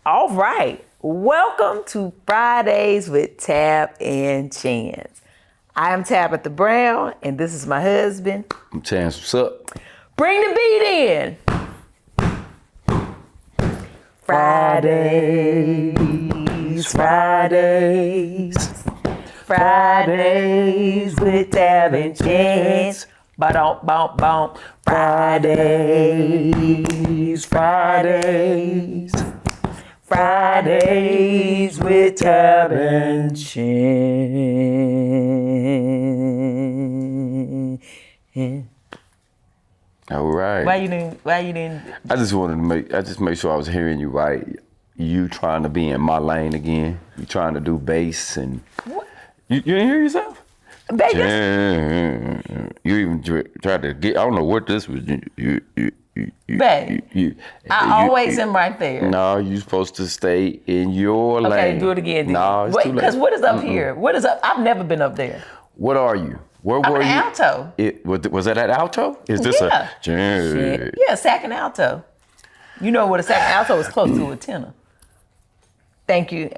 All right. Welcome to Fridays with Tab and Chance. I am Tabitha Brown, and this is my husband. I'm Chance, what's up? Bring the beat in. Fridays, Fridays with Tab and Chance. Ba-dum-bum-bum. Fridays with Tab and Chance. All right. Why you didn't? I just wanted to make sure I was hearing you right. You trying to be in my lane again. You trying to do bass and What? you didn't hear yourself? Baby. You even tried to get. I don't know what this was. Babe, I always am right there. No, you supposed to stay in your lane. Okay, do it again. No, it's too late. Because what is up here? What is up? I've never been up there. What are you? Where I'm were an you? alto. Was that alto? Is this Yeah. Yeah, second alto. You know what a second alto is close to a tenor. Thank you.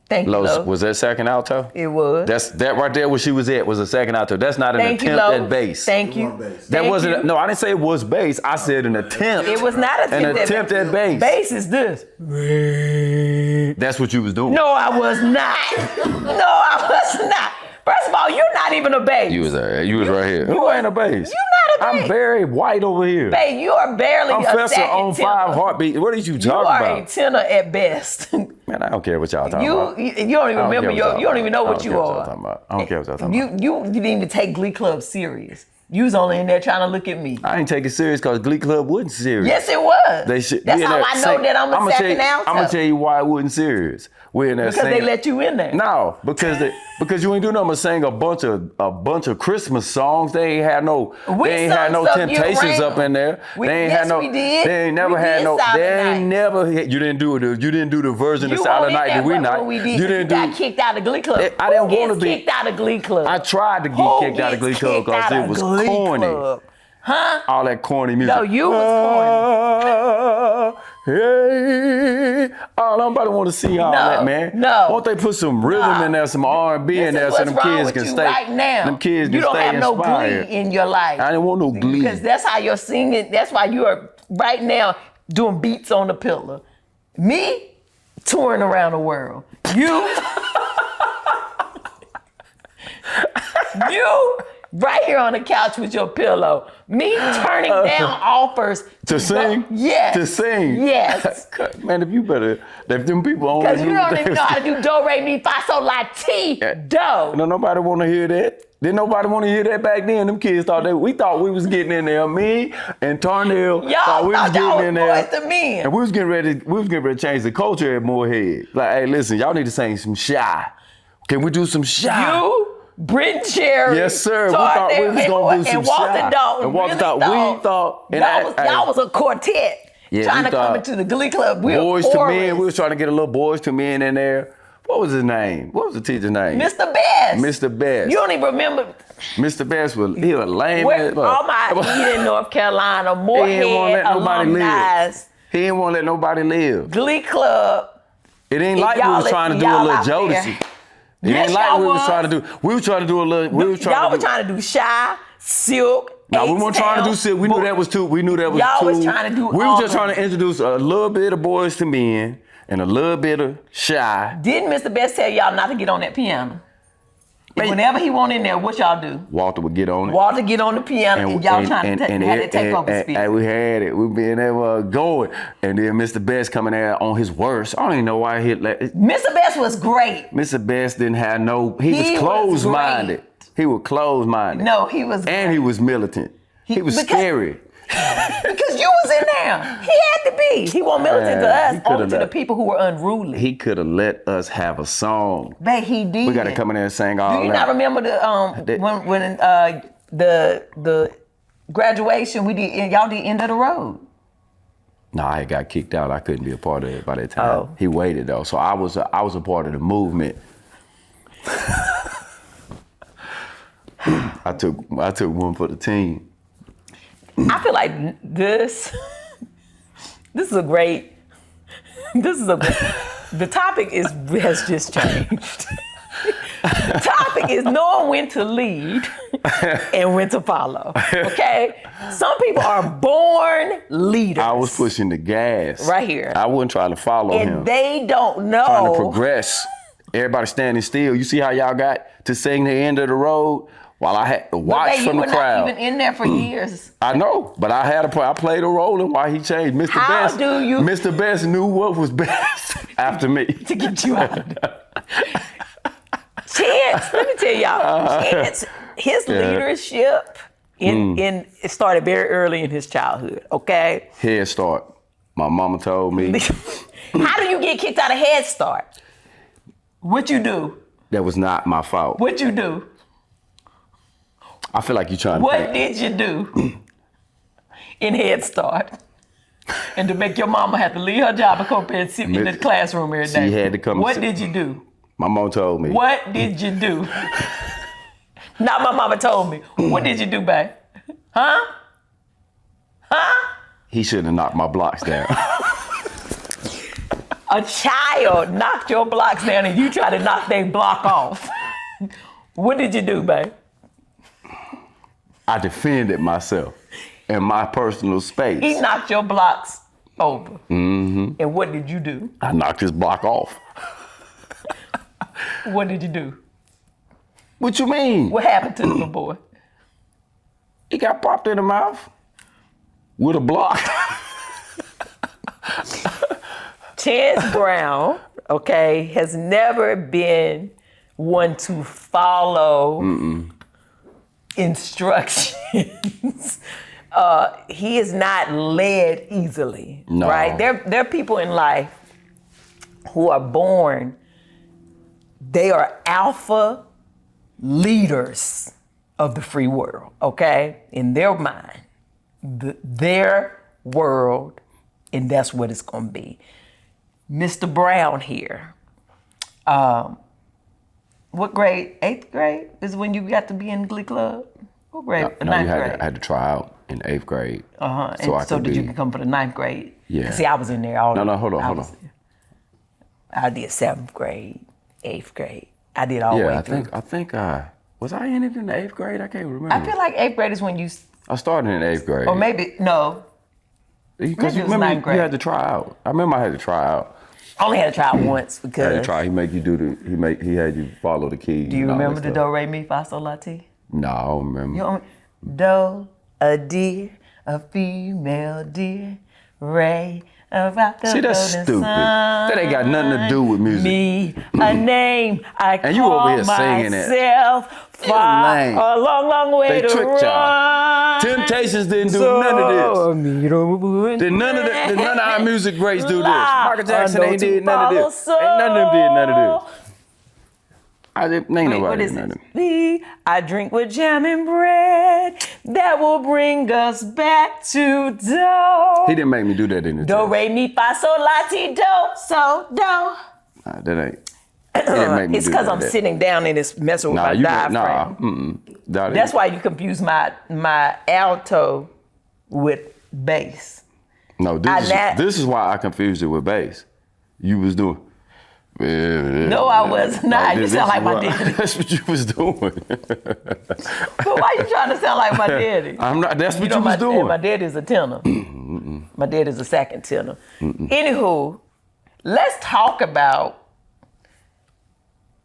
Thank you, Lo. Was that second alto? It was. That right there where she was at was a second alto. That's not an attempt at bass. Thank you. That wasn't. No, I didn't say it was bass. I said an attempt. It was not an attempt at bass. Bass is this. That's what you was doing. No, I was not. No, I was not. First of all, you're not even a bass. You was right here. Who ain't a bass? You're not a bass. I'm very white over here. Babe, you are barely I'm a Fessor second on tenor. 5 heartbeats. What are you talking You are about? a tenor at best. Man, I don't care what y'all talking about. You don't even remember you don't even know what you are. I don't care what y'all talking about. You didn't even take Glee Club serious. You was only in there trying to look at me. I ain't take it serious because Glee Club wasn't serious. Yes, it was. That's we in how there I know that I'm a second alto. I'm gonna tell you why it wasn't serious. We're in there because they let you in there. No, because you ain't do nothing but sing a bunch of Christmas songs. They ain't had no Temptations up in there. We did. They ain't never had no. They ain't never. You didn't do the version of Silent Night. Did we not? You got kicked out of Glee Club. I didn't want to be kicked out of Glee Club. I tried to get kicked out of Glee Club because it was corny. Huh? All that corny music. No, you was corny. Hey, oh, nobody want to see all that, man. No. Won't they put some rhythm in there, some R&B in there, so them kids can stay. Right now. Them kids can stay inspired. You don't have no glee in your life. I didn't want no glee. Because that's how you're singing. That's why you are right now doing beats on the pillow. Me, touring around the world. You right here on the couch with your pillow. Me turning down offers to sing. Yes. To sing. Yes. Man, if them people only because you don't even know how to do do, re, mi, fa, sol, la, ti, do. No, nobody want to hear that. Didn't nobody want to hear that back then. Them kids thought we thought we was getting in there. Me and Tarnell thought we was getting in there. The men. And we was getting ready to change the culture at Moorhead. Like, hey, listen, y'all need to sing some Shy. Can we do some Shy? You, Britton Cherry. Yes, sir. We thought we was gonna do some Shy. And Walter thought. Y'all was a quartet. Trying to come into the Glee Club. Boys to Men. We was trying to get a little Boys to Men in there. What was his name? What was the teacher's name? Mr. Best. Mr. Best. You don't even remember. Mr. Best was lame. All my Eden, North Carolina, Moorhead alumni. He didn't want to let nobody live. Glee Club. It ain't like we was trying to do a little Jodeci. It ain't like we was trying to do. We was trying to do a little. Y'all were trying to do Shy, Silk. No, we weren't trying to do Silk. We knew that was too. Y'all was trying to do. We was just trying to introduce a little bit of Boys to Men and a little bit of Shy. Didn't Mr. Best tell y'all not to get on that piano? Whenever he went in there, what y'all do? Walter would get on it. Walter get on the piano, and y'all trying to have it take over speed. And we had it. We been there going. And then Mr. Best coming there on his worst. I don't even know why he hit that. Mr. Best was great. Mr. Best didn't have no. He was closed-minded. He was closed-minded. No, he was. And he was militant. He was scary. Because you was in there. He had to be. He wasn't militant to us, only to the people who were unruly. He could have let us have a song. But he did. We got to come in there and sing all that. Do you not remember the graduation we did? Y'all did End of the Road. No, I got kicked out. I couldn't be a part of it by that time. Oh. He waited though, so I was a part of the movement. I took one for the team. I feel like this is a great The topic has just changed. The topic is knowing when to lead and when to follow. Okay? Some people are born leaders. I was pushing the gas. Right here. I wasn't trying to follow him. And they don't know. Trying to progress. Everybody standing still. You see how y'all got to sing the end of the road while I had to watch from the crowd. You were not even in there for years. I know, but I played a role in why he changed. Mr. Best knew what was best after me. To get you out of there. Chance, let me tell y'all, Chance, his leadership it started very early in his childhood, okay? Head Start. My mama told me. How do you get kicked out of Head Start? What you do? That was not my fault. What you do? I feel like you're trying to What did you do in Head Start? And to make your mama have to leave her job and come up here and sit in the classroom every day. She had to come. What did you do? My mom told me. What did you do? Not my mama told me. What did you do, babe? Huh? He should have knocked my blocks down. A child knocked your blocks down and you try to knock their block off. What did you do, babe? I defended myself in my personal space. He knocked your blocks over. Mm-hmm. And what did you do? I knocked his block off. What did you do? What you mean? What happened to the little boy? He got popped in the mouth with a block. Chance Brown, okay, has never been one to follow instructions. He is not led easily, no. right? There are people in life who are born, they are alpha leaders of the free world, okay? In their mind, their world, and that's what it's gonna be. Mr. Brown here, what grade? 8th grade is when you got to be in Glee Club? What grade? No, Ninth grade? I had to try out in 8th grade. So did you come for the 9th grade? Yeah. See, I was in there all. No, hold on. I did 7th grade, 8th grade. I did all the way through. I think was I in it in the 8th grade? I can't remember. I feel like 8th grade is when you. I started in 8th grade. Or maybe no. Because you remember you had to try out. I remember I had to try out. I only had to try out once because. I had to try. He make you do he had you follow the keys. Do you remember the do re mi fa sol la ti? No, I don't remember. You do, a deer, a female deer, re. See, that's stupid. That ain't got nothing to do with music. Me, a name I and you over here singing myself. Far, a long, long way to tricked run. y'all. Temptations didn't do none of this. Did none of our music greats do this. Michael Jackson ain't did none of this. Ain't none of them did none of this. Ain't nobody did none of this. I drink with jam and bread that will bring us back to do. He didn't make me do that in the do re mi fa sol la ti do so do. Nah, that ain't. It's because I'm sitting down and it's messing with my diaphragm. That's why you confuse my alto with bass. No, this is why I confused it with bass. You was doing. No, I was not. You sound like my daddy. That's what you was doing. But why you trying to sound like my daddy? I'm not. That's what you was doing. My daddy is a tenor. My dad is a second tenor. Anywho, let's talk about.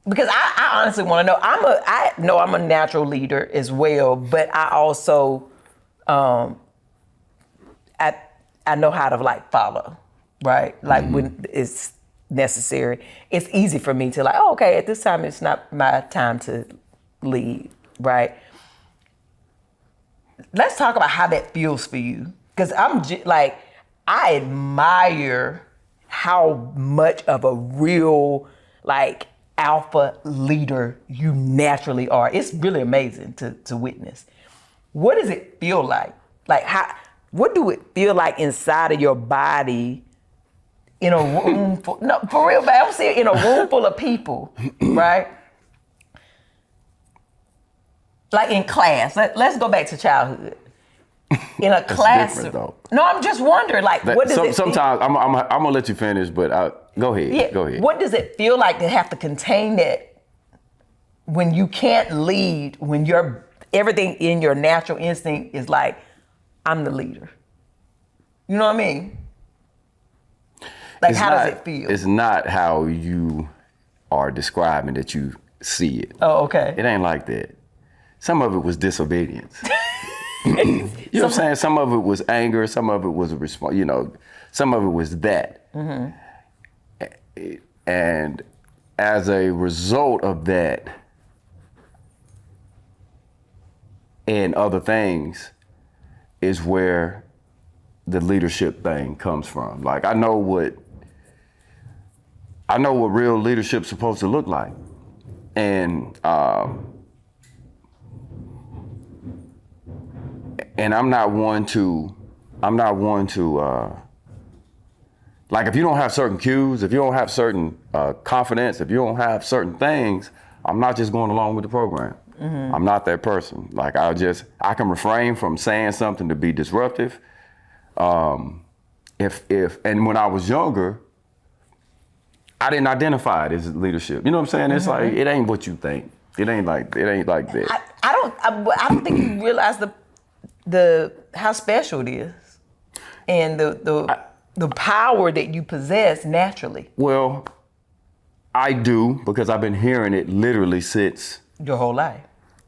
Because I honestly want to know. I know I'm a natural leader as well, but I also, I know how to like follow, right? Like when it's necessary, it's easy for me to like, oh, okay, at this time it's not my time to lead, right? Let's talk about how that feels for you, because I admire how much of a real like alpha leader you naturally are. It's really amazing to witness. What does it feel like? Like what do it feel like inside of your body in a room full, no, for real, man, I'm saying in a room full of people, right? Like in class, let's go back to childhood. in a classroom. Though. No, I'm just wondering, like, what does it sometimes I'm gonna let you finish, but go ahead. Yeah. Go ahead. What does it feel like to have to contain that when you can't lead, when everything in your natural instinct is like, I'm the leader? You know what I mean? Like, how does it feel? It's not how you are describing that you see it. Oh, okay. It ain't like that. Some of it was disobedience. You know what I'm saying? Some of it was anger. Some of it was a response. You know, some of it was that. Mm-hmm. And as a result of that and other things is where the leadership thing comes from. Like, I know what real leadership's supposed to look like. And I'm not one to like, if you don't have certain cues, if you don't have certain confidence, if you don't have certain things, I'm not just going along with the program. Mm-hmm. I'm not that person. Like, I can refrain from saying something to be disruptive. And when I was younger, I didn't identify it as leadership. You know what I'm saying? It's like, it ain't what you think. It ain't like that. I don't think you realize how special it is, and the power that you possess naturally. Well, I do, because I've been hearing it literally since your whole life.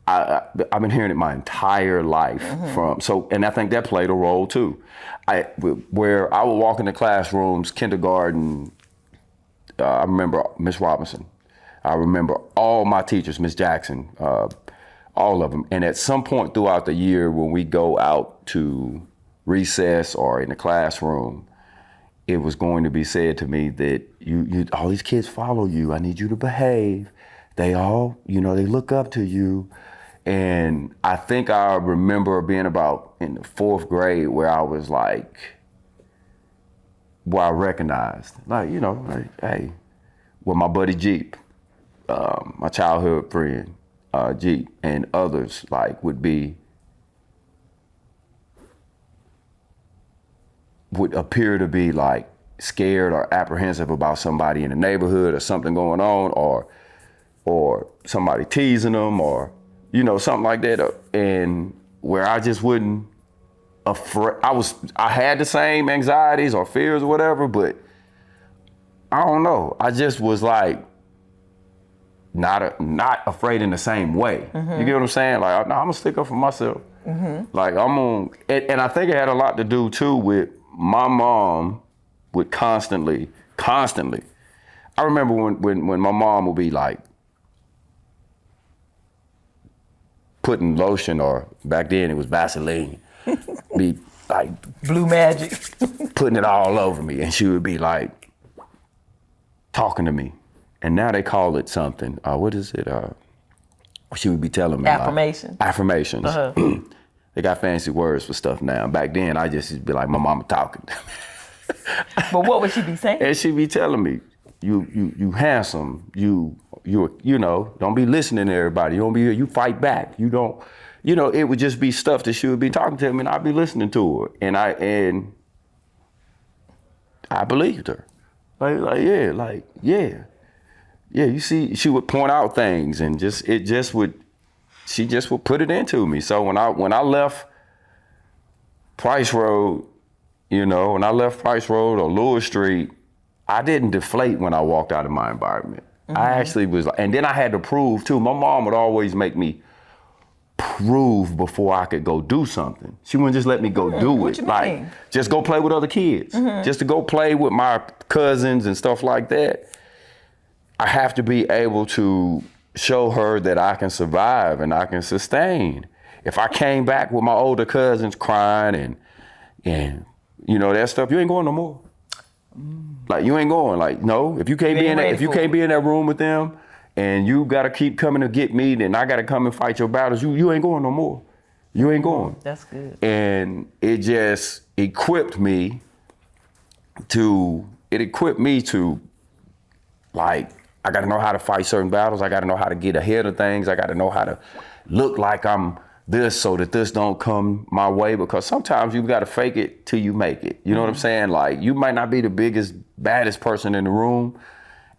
I've been hearing it my entire life. And I think that played a role too. Where I would walk into classrooms, kindergarten. I remember Miss Robinson. I remember all my teachers, Miss Jackson, all of them. And at some point throughout the year, when we go out to recess or in the classroom, it was going to be said to me that you all these kids follow you. I need you to behave. They all, they look up to you. And I think I remember being about in the 4th grade where I was like, where I recognized, hey, with my buddy Jeep, my childhood friend, Jeep, and others, would appear to be like scared or apprehensive about somebody in the neighborhood or something going on, or somebody teasing them, or something like that, and where I just wouldn't afraid. I had the same anxieties or fears or whatever, but I don't know. I just was like not afraid in the same way. Mm-hmm. You get what I'm saying? Like, I'm gonna stick up for myself. Mm-hmm. Like, I'm gonna, and I think it had a lot to do too with my mom would constantly. I remember when my mom would be like putting lotion, or back then it was Vaseline, be like Blue Magic, putting it all over me, and she would be like talking to me. And now they call it something. What is it? She would be telling me affirmations. Affirmations. Uh-huh. They got fancy words for stuff now. Back then, I just be like, my mama talking. But what would she be saying? And she'd be telling me, you handsome. You don't be listening to everybody. You fight back. You don't. It would just be stuff that she would be talking to me, and I'd be listening to her, and I believed her. Yeah, you see, she would point out things, and she just would put it into me. So when I left Price Road, when I left Price Road or Lewis Street, I didn't deflate when I walked out of my environment. Mm-hmm. I actually was, and then I had to prove too. My mom would always make me prove before I could go do something. She wouldn't just let me go do what it. You like, mean? Just go play with other kids. Mm-hmm. Just to go play with my cousins and stuff like that. I have to be able to show her that I can survive and I can sustain. If I came back with my older cousins crying and that stuff, you ain't going no more. Like, you ain't going. Like, no, if you can't be in that room with them and you gotta keep coming to get me, then I gotta come and fight your battles, you ain't going no more. You ain't going. That's good. And it just equipped me to like, I got to know how to fight certain battles. I got to know how to get ahead of things. I got to know how to look like I'm this so that this don't come my way, because sometimes you got to fake it till you make it. You know what I'm saying? Like, you might not be the biggest, baddest person in the room,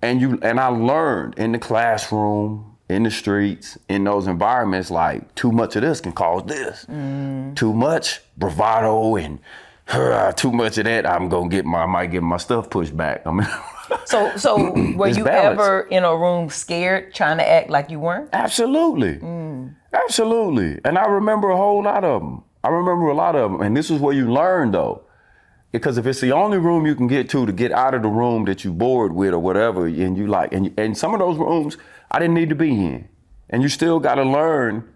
and I learned in the classroom, in the streets, in those environments, like, too much of this can cause this. Too much bravado and too much of that, I might get my stuff pushed back. I mean, so were you ever in a room scared, trying to act like you weren't? Absolutely. Absolutely. And I remember a whole lot of them. And this is where you learn, though. Because if it's the only room you can get to get out of the room that you bored with or whatever, and you like, and some of those rooms I didn't need to be in. And you still got to learn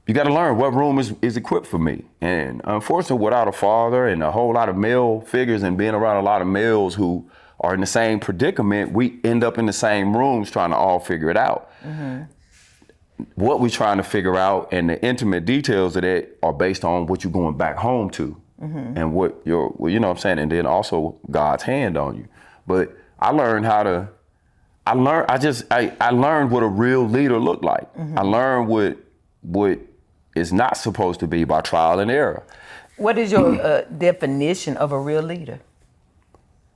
you got to learn what room is equipped for me. And unfortunately, without a father and a whole lot of male figures and being around a lot of males who are in the same predicament, we end up in the same rooms trying to all figure it out. What we're trying to figure out and the intimate details of that are based on what you're going back home to and what you know what I'm saying, and then also God's hand on you. But I learned I learned what a real leader looked like. I learned what is not supposed to be by trial and error. What is your definition of a real leader?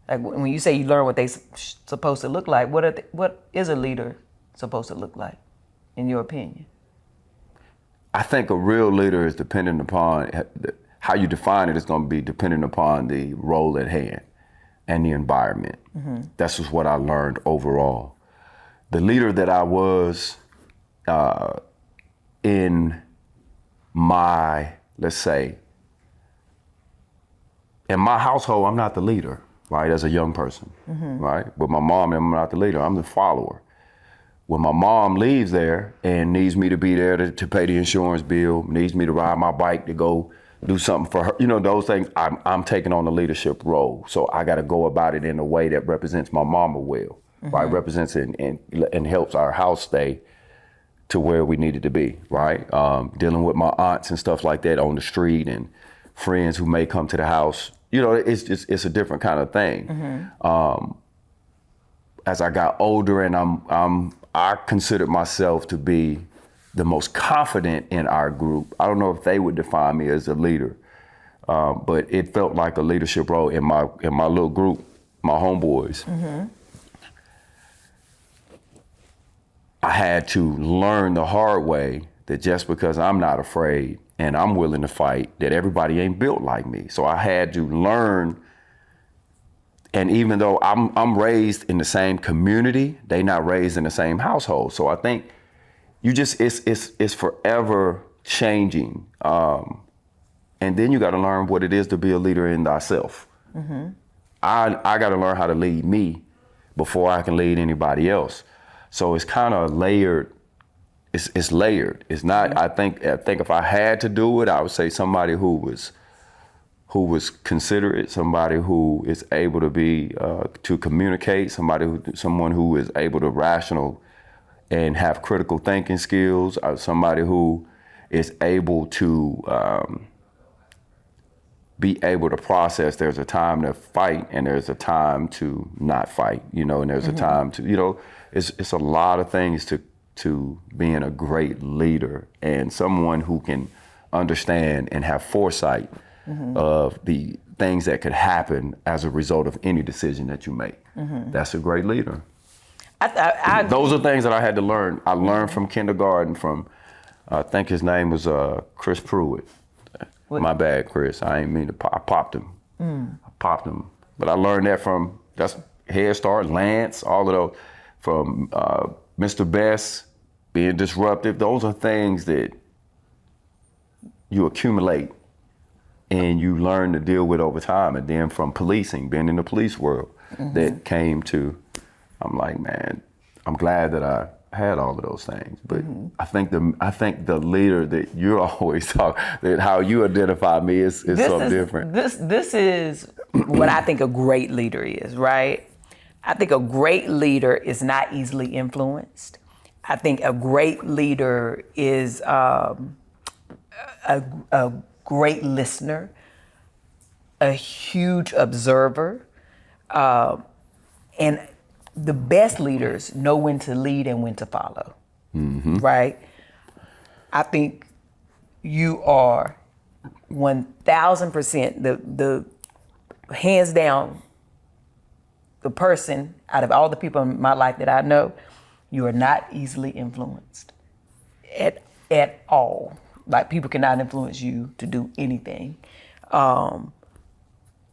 Like, when you say you learn what they supposed to look like, what is a leader supposed to look like, in your opinion? I think a real leader is dependent upon, how you define it is going to be dependent upon the role at hand and the environment. That's just what I learned overall. The leader that I was in my, let's say, in my household, I'm not the leader, right, as a young person, right? With my mom, I'm not the leader, I'm the follower. When my mom leaves there and needs me to be there to pay the insurance bill, needs me to ride my bike to go do something for her, those things, I'm taking on the leadership role. So I got to go about it in a way that represents my mama well, right? Represents it and helps our house stay to where we needed to be, right? Dealing with my aunts and stuff like that on the street and friends who may come to the house, it's a different kind of thing. As I got older and I considered myself to be the most confident in our group. I don't know if they would define me as a leader, but it felt like a leadership role in my little group, my homeboys. I had to learn the hard way that just because I'm not afraid and I'm willing to fight, that everybody ain't built like me. So I had to learn. And even though I'm raised in the same community, they not raised in the same household. So I think it's forever changing. And then you got to learn what it is to be a leader in thyself. I got to learn how to lead me before I can lead anybody else. So it's kind of layered. It's layered. It's not. I think if I had to do it, I would say somebody who was considerate, somebody who is able to be to communicate, someone who is able to rational and have critical thinking skills, somebody who is able to be able to process. There's a time to fight and there's a time to not fight, and there's a time to, it's a lot of things to being a great leader and someone who can understand and have foresight of the things that could happen as a result of any decision that you make. That's a great leader. Those are things that I had to learn. I learned from kindergarten from, I think his name was Chris Pruitt. What? My bad, Chris. I ain't mean to, I popped him. I popped him. But I learned that from, that's Head Start, Lance, all of those, from Mr. Best, being disruptive. Those are things that you accumulate and you learn to deal with over time. And then from policing, being in the police world, that came to, I'm like, man, I'm glad that I had all of those things. But I think the leader that you're always talking, that how you identify me is something different. This is what I think a great leader is, right? I think a great leader is not easily influenced. I think a great leader is a great listener, a huge observer, and the best leaders know when to lead and when to follow, right? I think you are 1,000% the hands down the person out of all the people in my life that I know. You are not easily influenced at all. Like, people cannot influence you to do anything,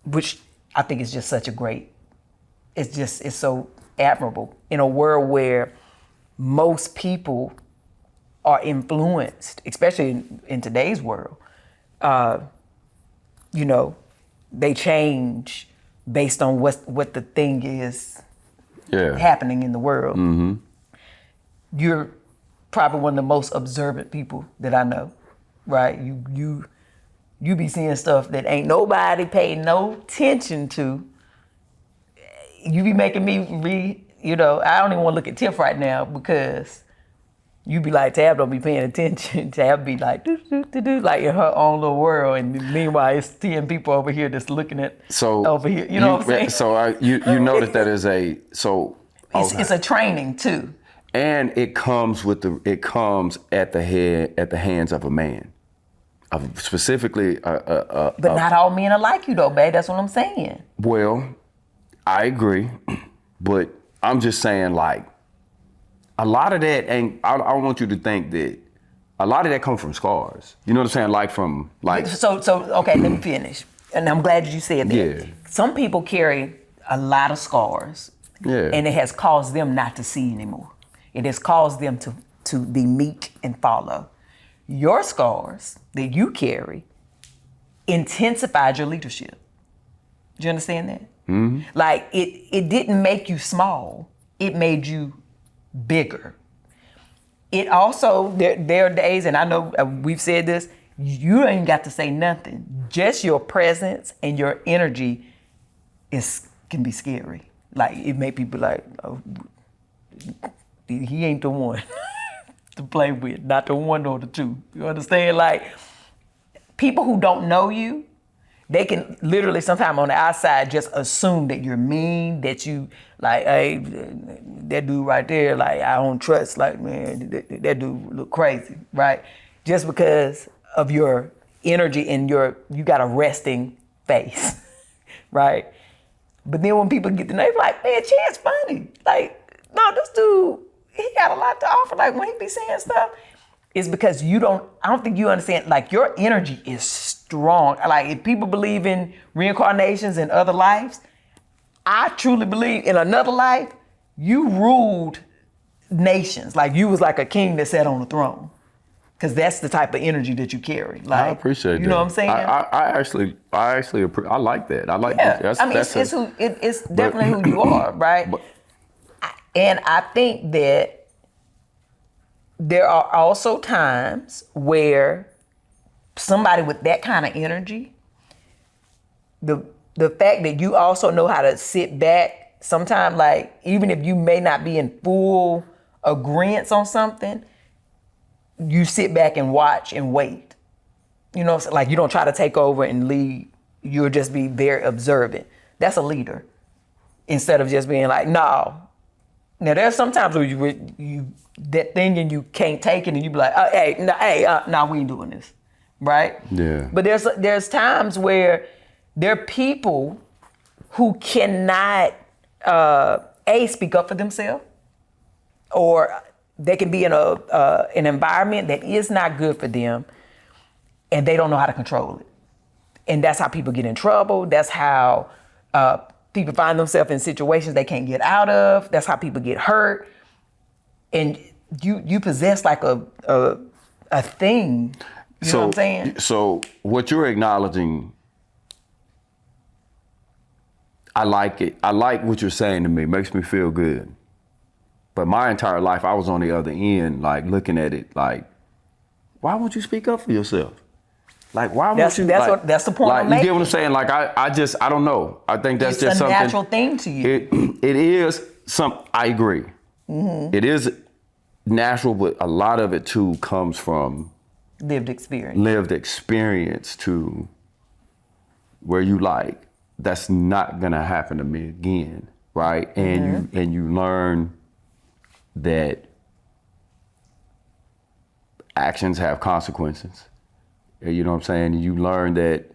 which I think is just such a great. It's so admirable in a world where most people are influenced, especially in today's world. You know, they change based on what the thing is happening in the world. Mm-hmm. You're probably one of the most observant people that I know, right? You be seeing stuff that ain't nobody paying no attention to. You be making me I don't even want to look at Tiff right now, because you be like, Tab don't be paying attention. Tab be like, like in her own little world. And meanwhile, it's 10 people over here that's looking at over here. You know what I'm saying? So you know that is it's a training too. And it comes at the hands of a man. Specifically, but not all men are like you though, babe. That's what I'm saying. Well, I agree, but I'm just saying, like, a lot of that ain't. I want you to think that a lot of that comes from scars. You know what I'm saying? So okay, let me finish. And I'm glad you said that. Yeah. Some people carry a lot of scars. Yeah. And it has caused them not to see anymore. It has caused them to be meek and follow. Your scars that you carry intensified your leadership. Do you understand that? Mm-hmm. Like, it didn't make you small. It made you bigger. It also, there are days, and I know we've said this, you ain't got to say nothing. Just your presence and your energy can be scary. Like, it make people like, oh, he ain't the one to play with, not the one or the two. You understand? Like, people who don't know you, they can literally sometime on the outside just assume that you're mean, that you like, hey, that dude right there, like, I don't trust, like, man, that dude look crazy, right? Just because of your energy and you got a resting face, right? But then when people get to know you, like, man, Chance funny. Like, no, this dude, he got a lot to offer. Like, when he be saying stuff, it's because I don't think you understand, like, your energy is strong. Like, if people believe in reincarnations and other lives, I truly believe in another life, you ruled nations. Like, you was like a king that sat on the throne. Because that's the type of energy that you carry. Like, I appreciate that. You know what I'm saying? I actually I like that. I like that. It's definitely who you are, right? And I think that there are also times where somebody with that kind of energy, the fact that you also know how to sit back, sometimes, like, even if you may not be in full agreement on something, you sit back and watch and wait. You know, like, you don't try to take over and lead. You'll just be very observant. That's a leader. Instead of just being like, no. Now, there's sometimes where you that thing and you can't take it and you be like, no, we ain't doing this, right? Yeah. But there's times where there are people who cannot speak up for themselves, or they can be in an environment that is not good for them, and they don't know how to control it. And that's how people get in trouble. That's how people find themselves in situations they can't get out of. That's how people get hurt. And you possess like a thing. You know what I'm saying? So what you're acknowledging, I like it. I like what you're saying to me. It makes me feel good. But my entire life, I was on the other end, like, looking at it like, why won't you speak up for yourself? Like, why won't you? That's the point like, I'm making. You get what I'm saying? Like, I don't know. I think that's just something. It's a natural thing to you. It is I agree. Mm-hmm. It is natural, but a lot of it too comes from lived experience to where you like, that's not gonna happen to me again, right? And you learn that actions have consequences. You know what I'm saying? You learn that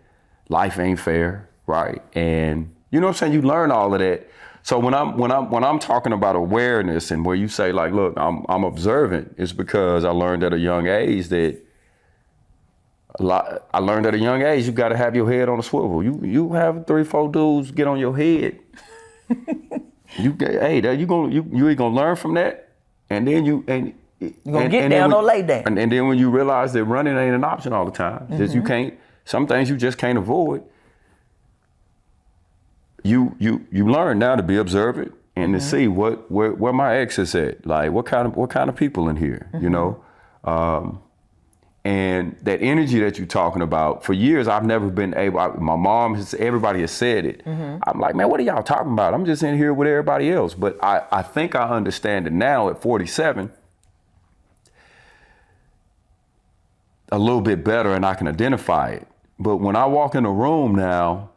life ain't fair, right? And you know what I'm saying? You learn all of that. So when I'm talking about awareness and where you say like, look, I'm observant, it's because I learned at a young age that you got to have your head on a swivel. You have 3-4 dudes get on your head. You ain't gonna learn from that, and then you're gonna get down or lay down. And then when you realize that running ain't an option all the time, that you can't. Some things you just can't avoid. You learn now to be observant and to see where my ex is at. Like what kind of people in here, you know. And that energy that you're talking about, for years, I've never been able, everybody has said it. I'm like, man, what are y'all talking about? I'm just in here with everybody else. But I think I understand it now at 47 a little bit better, and I can identify it. But when I walk in a room now,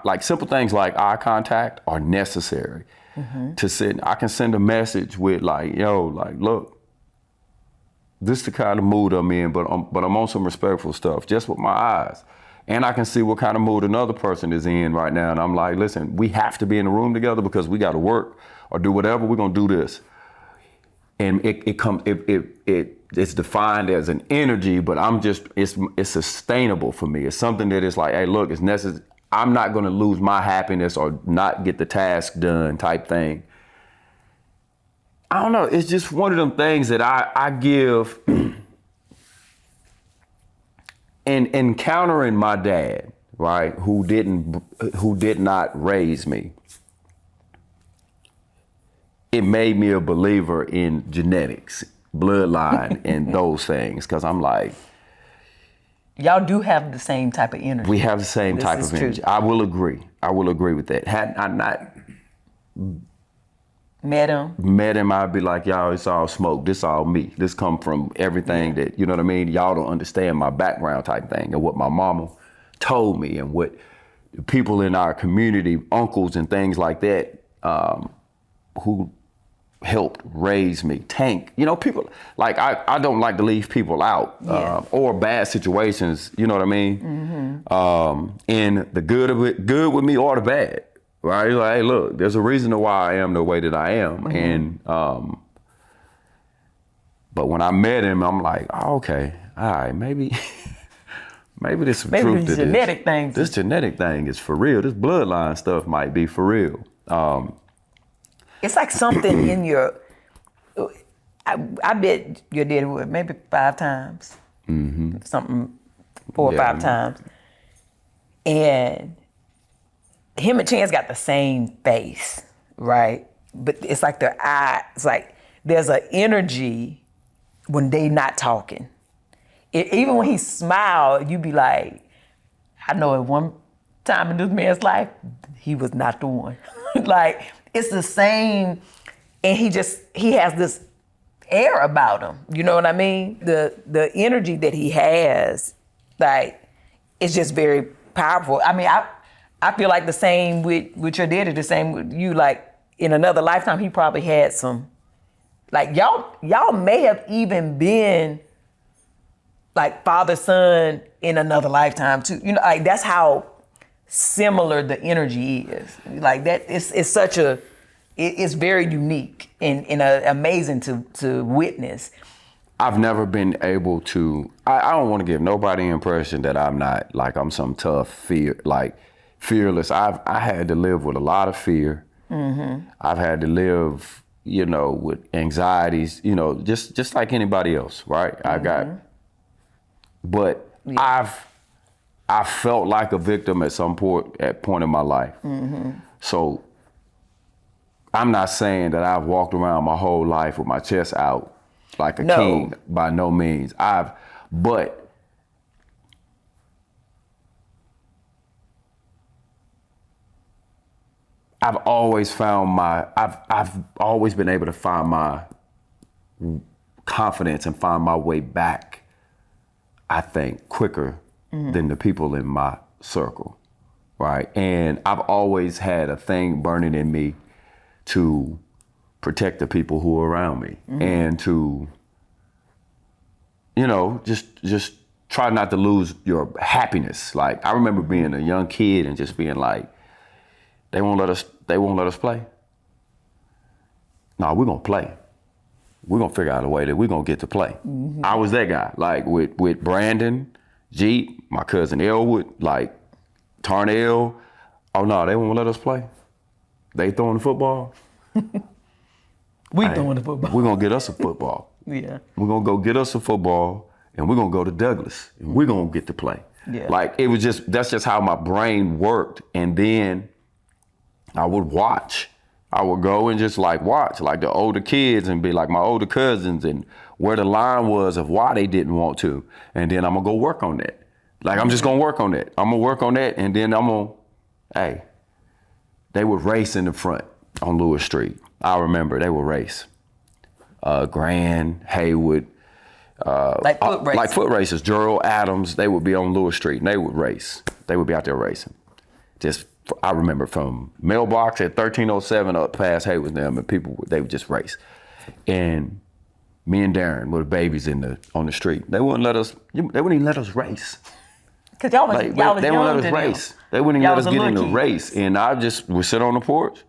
like simple things like eye contact are necessary. I can send a message with like, yo, like, look, this is the kind of mood I'm in, but I'm on some respectful stuff, just with my eyes. And I can see what kind of mood another person is in right now. And I'm like, listen, we have to be in the room together because we got to work or do whatever, we're gonna do this. And it's defined as an energy, but it's sustainable for me. It's something that is like, hey, look, it's necessary. I'm not going to lose my happiness or not get the task done type thing. I don't know. It's just one of them things that I give. And encountering my dad, right, who did not raise me, it made me a believer in genetics, bloodline, and those things. Because I'm like, y'all do have the same type of energy. We have the same type of energy. I will agree with that. Had I not met him, I'd be like, y'all, it's all smoke. This all me. This come from everything that, you know what I mean? Y'all don't understand my background type thing and what my mama told me and what the people in our community, uncles and things like that, who helped raise me. Tank, you know, people, like I don't like to leave people out or bad situations, you know what I mean? In the good of it, good with me or the bad, right? Like, hey, look, there's a reason why I am the way that I am. And, but when I met him, I'm like, oh, okay, all right, maybe there's some truth to this. This genetic thing is for real. This bloodline stuff might be for real. It's like something in your, I bet you did it maybe 5 times, something 4 or 5 times. And him and Chance got the same face, right? But it's like their eye, it's like there's an energy when they not talking. Even when he smiled, you be like, I know at one time in this man's life, he was not the one. Like, it's the same, and he has this air about him. You know what I mean? The energy that he has, like, it's just very powerful. I mean, I feel like the same with your daddy, the same with you. Like, in another lifetime, he probably had some, like, y'all may have even been like father, son in another lifetime too. You know, like that's how similar the energy is. Like that, it's such a, it's very unique and amazing to witness. I've never been able to, I don't want to give nobody the impression that I'm not, like I'm some tough, fearless. I had to live with a lot of fear. I've had to live, you know, with anxieties, you know, just like anybody else, right? But I felt like a victim at some point in my life. So I'm not saying that I've walked around my whole life with my chest out like a king, by no means. But I've always found I've always been able to find my confidence and find my way back, I think, quicker than the people in my circle, right? And I've always had a thing burning in me to protect the people who are around me and to, you know, just try not to lose your happiness. Like, I remember being a young kid and just being like, they won't let us play. No, we're gonna play. We're gonna figure out a way that we're gonna get to play. I was that guy, like with Brandon, Jeep, my cousin Elwood, like Tarnell. Oh no, they won't let us play. They throwing the football. Throwing the football. We're gonna get us a football. Yeah. We're gonna go get us a football and we're gonna go to Douglas and we're gonna get to play. Yeah. Like that's just how my brain worked. And then I would watch. I would go and just like watch like the older kids and be like my older cousins and where the line was of why they didn't want to. And then I'm gonna go work on that. Like, I'm just gonna work on that. I'm gonna work on that and then they would race in the front on Lewis Street. I remember they would race. Grand, Haywood, like foot races. Like foot races. Gerald Adams, they would be on Lewis Street and they would race. They would be out there racing. I remember from Mailbox at 1307 up past Haywood and them, and they would just race. And me and Darren were the babies on the street. They wouldn't even let us race. Cause y'all was They young wouldn't let us race. They wouldn't even let us get in the race. And I just would sit on the porch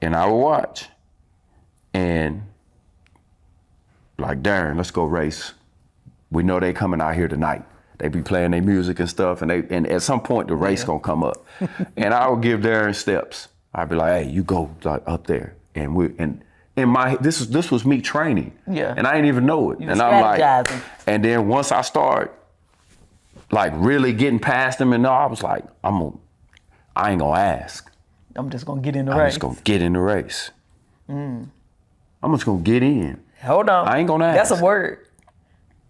and I would watch. And like, Darren, let's go race. We know they coming out here tonight. They be playing their music and stuff, and at some point the race gonna come up. And I would give Darren steps. I'd be like, hey, you go like up there. And this was me training. Yeah. And I didn't even know it. And I'm like, and then once I start like really getting past them and all, I was like, I ain't gonna ask. I'm just gonna get in the race. I'm just gonna get in the race. I'm just gonna get in. Hold on. I ain't gonna ask. That's a word.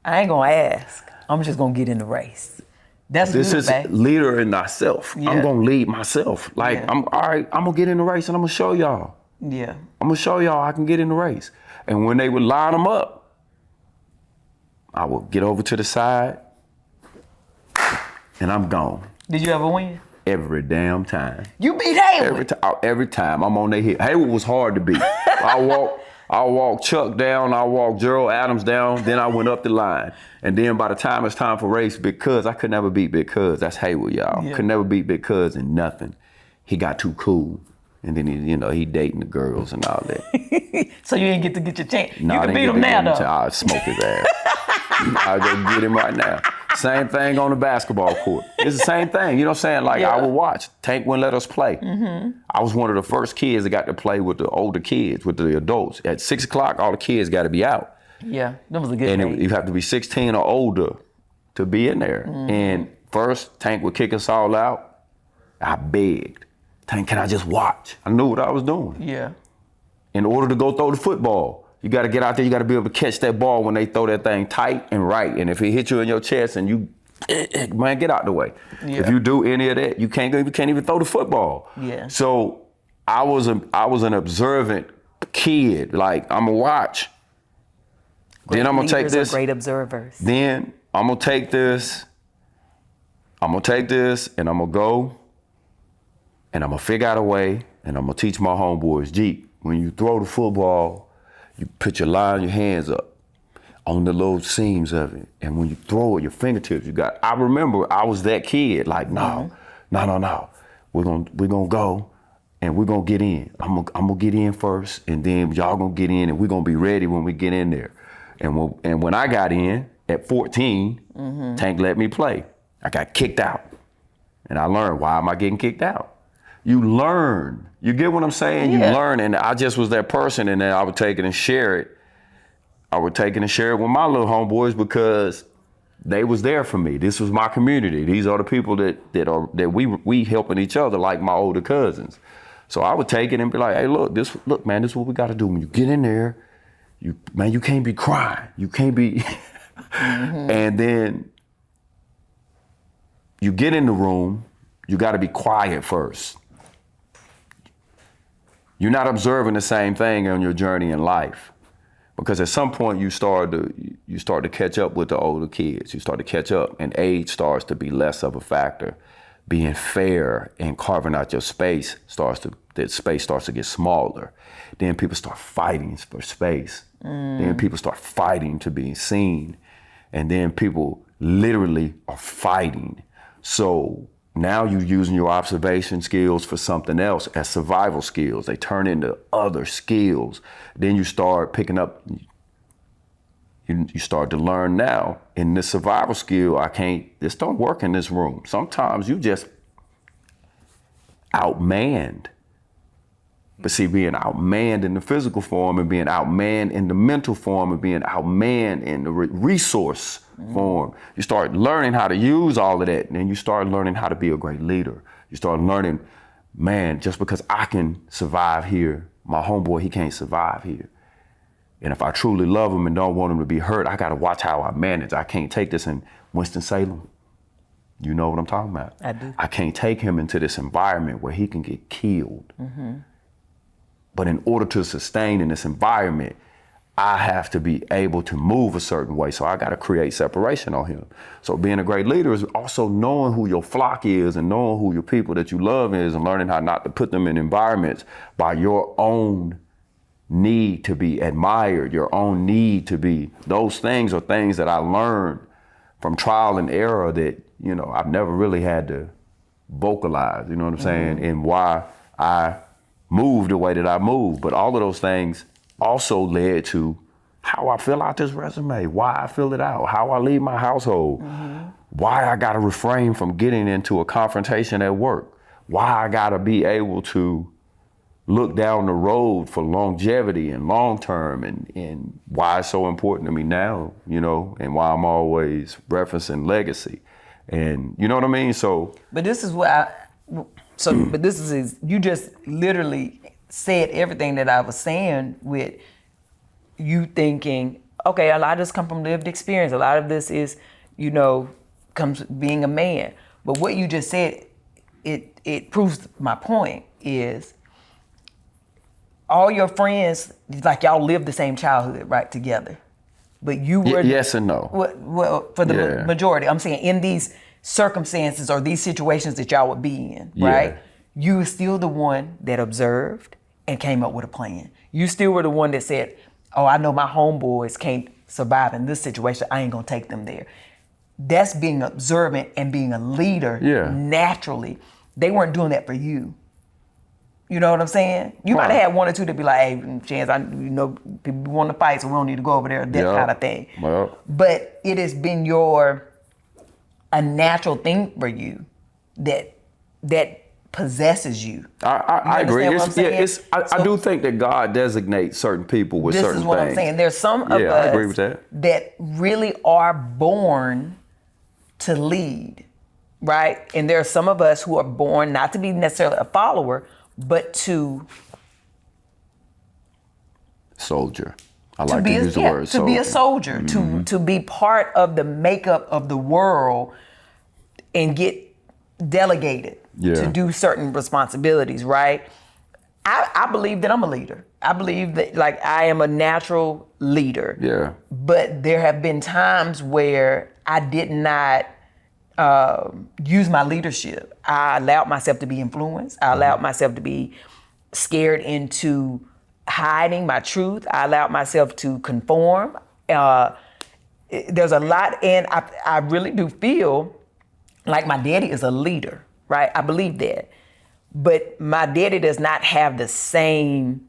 I ain't gonna ask. I'm just gonna get in the race. This is leader in thyself. Yeah. I'm gonna lead myself. Like, I'm all right, I'm gonna get in the race and I'm gonna show y'all. Yeah. I'm gonna show y'all I can get in the race. And when they would line them up, I would get over to the side and I'm gone. Did you ever win? Every damn time. You beat Haywood? Every time I'm on their hip. Haywood was hard to beat. I walked Chuck down, I walked Gerald Adams down, then I went up the line. And then by the time it's time for race, because I could never beat Big Cuz. That's Haywood, y'all. Yeah. Could never beat Big Cuz in nothing. He got too cool. And then he dating the girls and all that. So you didn't get to get your chance. No, you can beat him now, though. I'll smoke his ass. I'll go get him right now. Same thing on the basketball court. It's the same thing. You know what I'm saying? Like, I would watch. Tank wouldn't let us play. I was one of the first kids that got to play with the older kids, with the adults. At 6 o'clock, all the kids got to be out. Yeah, that was a good And you have to be 16 or older to be in there. And first, Tank would kick us all out. I begged. Tank, can I just watch? I knew what I was doing. Yeah. In order to go throw the football, you got to get out there. You got to be able to catch that ball when they throw that thing tight and right. And if it hits you in your chest and you, man, get out the way. Yeah. If you do any of that, you can't even throw the football. Yeah. So I was an observant kid. Like, I'm gonna watch. Great then I'm gonna take this. Great observers. Then I'm gonna take this. I'm gonna take this and I'm gonna go. And I'm gonna figure out a way. And I'm gonna teach my homeboys, Jeep, when you throw the football, you put your hands up on the little seams of it. And when you throw it, your fingertips, I remember I was that kid, like, no. We're gonna go and we're gonna get in. I'm gonna get in first and then y'all gonna get in and we're gonna be ready when we get in there. And when I got in at 14, Tank let me play. I got kicked out. And I learned, why am I getting kicked out? You learn. You get what I'm saying? Yeah. You learn. And I just was that person, and then I would take it and share it. I would take it and share it with my little homeboys because they was there for me. This was my community. These are the people that we helping each other, like my older cousins. So I would take it and be like, hey, look, man, this is what we got to do. When you get in there, you can't be crying. You can't be. And then you get in the room, you got to be quiet first. You're not observing the same thing on your journey in life, because at some point you start to catch up with the older kids. You start to catch up, and age starts to be less of a factor being fair and carving out your space that space starts to get smaller. Then people start fighting for space. Then people start fighting to be seen. And then people literally are fighting. So now you're using your observation skills for something else as survival skills. They turn into other skills. Then you start picking up, you start to learn now in this survival skill, this don't work in this room. Sometimes you just outmanned. But see, being outmanned in the physical form and being outmanned in the mental form and being outmanned in the resource form, you start learning how to use all of that. And then you start learning how to be a great leader. You start learning, man, just because I can survive here, my homeboy, he can't survive here. And if I truly love him and don't want him to be hurt, I got to watch how I manage. I can't take this in Winston-Salem. You know what I'm talking about? I do. I can't take him into this environment where he can get killed. But in order to sustain in this environment, I have to be able to move a certain way. So I got to create separation on him. So being a great leader is also knowing who your flock is and knowing who your people that you love is and learning how not to put them in environments by your own need to be admired, your own need to be. Those things are things that I learned from trial and error that, you know, I've never really had to vocalize, you know what I'm saying? And why I move the way that I move. But all of those things also led to how I fill out this resume, why I fill it out, how I lead my household, why I gotta refrain from getting into a confrontation at work, why I gotta be able to look down the road for longevity and long term and why it's so important to me now, you know, and why I'm always referencing legacy. And you know what I mean? But this is what you just literally said everything that I was saying with you thinking, okay, a lot of this come from lived experience. A lot of this is, you know, comes being a man. But what you just said, it proves my point is all your friends, like y'all lived the same childhood, right, together. But you were yes and no. Well, for the majority, I'm saying in these circumstances or these situations that y'all would be in, right? You were still the one that observed and came up with a plan. You still were the one that said, oh, I know my homeboys can't survive in this situation. I ain't gonna take them there. That's being observant and being a leader naturally. They weren't doing that for you. You know what I'm saying? You might have had one or two that be like, hey, Chance, people want to fight, so we don't need to go over there, that kind of thing. But it has been a natural thing for you that possesses you. I agree. I do think that God designates certain people with certain things. This is what I'm saying. There's some of us I agree with that really are born to lead, right? And there are some of us who are born not to be necessarily a follower, but to soldier. I like to use the word soldier. To be a soldier, to be part of the makeup of the world and get delegated to do certain responsibilities, right? I believe that I'm a leader. I believe that like I am a natural leader. Yeah. But there have been times where I did not use my leadership. I allowed myself to be influenced. I allowed myself to be scared into hiding my truth. I allowed myself to conform. There's a lot, and I really do feel like my daddy is a leader, right? I believe that. But my daddy does not have the same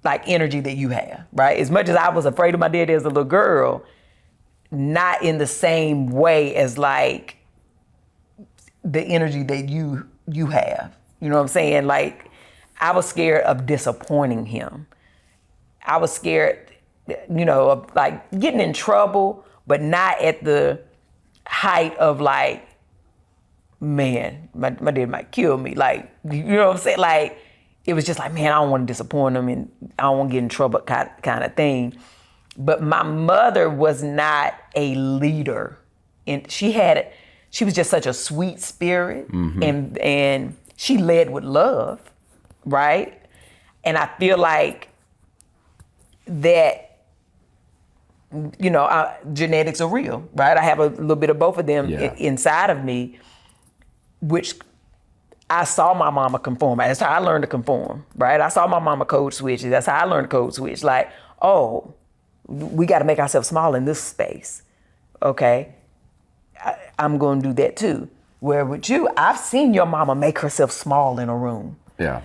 like energy that you have, right? As much as I was afraid of my daddy as a little girl, not in the same way as like the energy that you have. You know what I'm saying? Like I was scared of disappointing him. I was scared, of like getting in trouble, but not at the height of like, man, my dad might kill me. Like, you know what I'm saying? Like, it was just like, man, I don't want to disappoint him and I don't want to get in trouble kind of thing. But my mother was not a leader. And she was just such a sweet spirit and she led with love, right? And I feel like that, genetics are real, right? I have a little bit of both of them inside of me. which I saw my mama conform. That's how I learned to conform, right? I saw my mama code switch. That's how I learned to code switch. Like, oh, we got to make ourselves small in this space. Okay, I'm going to do that too. Where with you, I've seen your mama make herself small in a room. Yeah.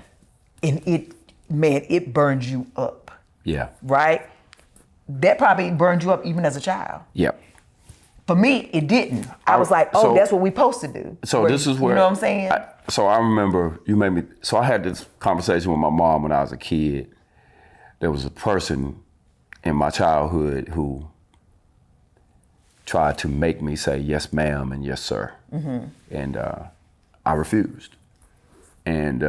And it burns you up. Yeah. Right? That probably burned you up even as a child. Yep. For me, it didn't. I was like, oh, that's what we supposed to do. So this is where, you know what I'm saying? I remember so I had this conversation with my mom when I was a kid. There was a person in my childhood who tried to make me say yes, ma'am, and yes, sir. Mm-hmm. And I refused. And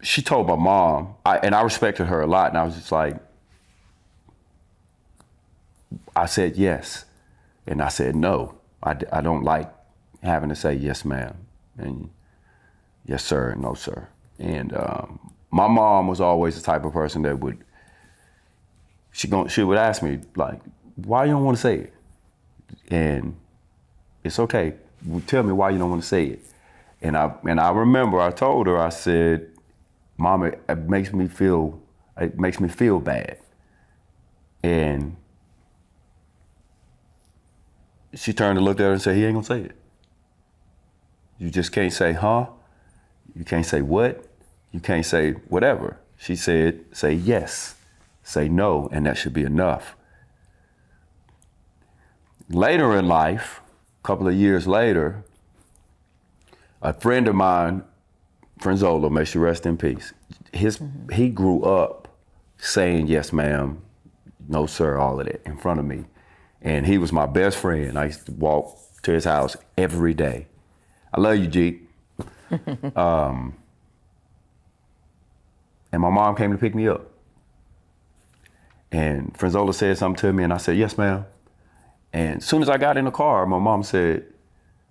she told my mom, and I respected her a lot, and I was just like, I said yes, and I said no. I don't like having to say yes, ma'am, and yes, sir, and no, sir. And my mom was always the type of person that she would ask me, like, why you don't want to say it? And it's okay. Tell me why you don't want to say it. And I remember I told her, I said, Mom, it makes me feel bad. And she turned and looked at her and said, he ain't gonna say it. You just can't say, huh? You can't say what? You can't say whatever. She said, say yes, say no, and that should be enough. Later in life, a couple of years later, a friend of mine, Frenzola, may she rest in peace, he grew up saying yes, ma'am, no, sir, all of that in front of me. And he was my best friend. I used to walk to his house every day. I love you, G. And my mom came to pick me up. And Frenzola said something to me, and I said, yes, ma'am. And as soon as I got in the car, my mom said,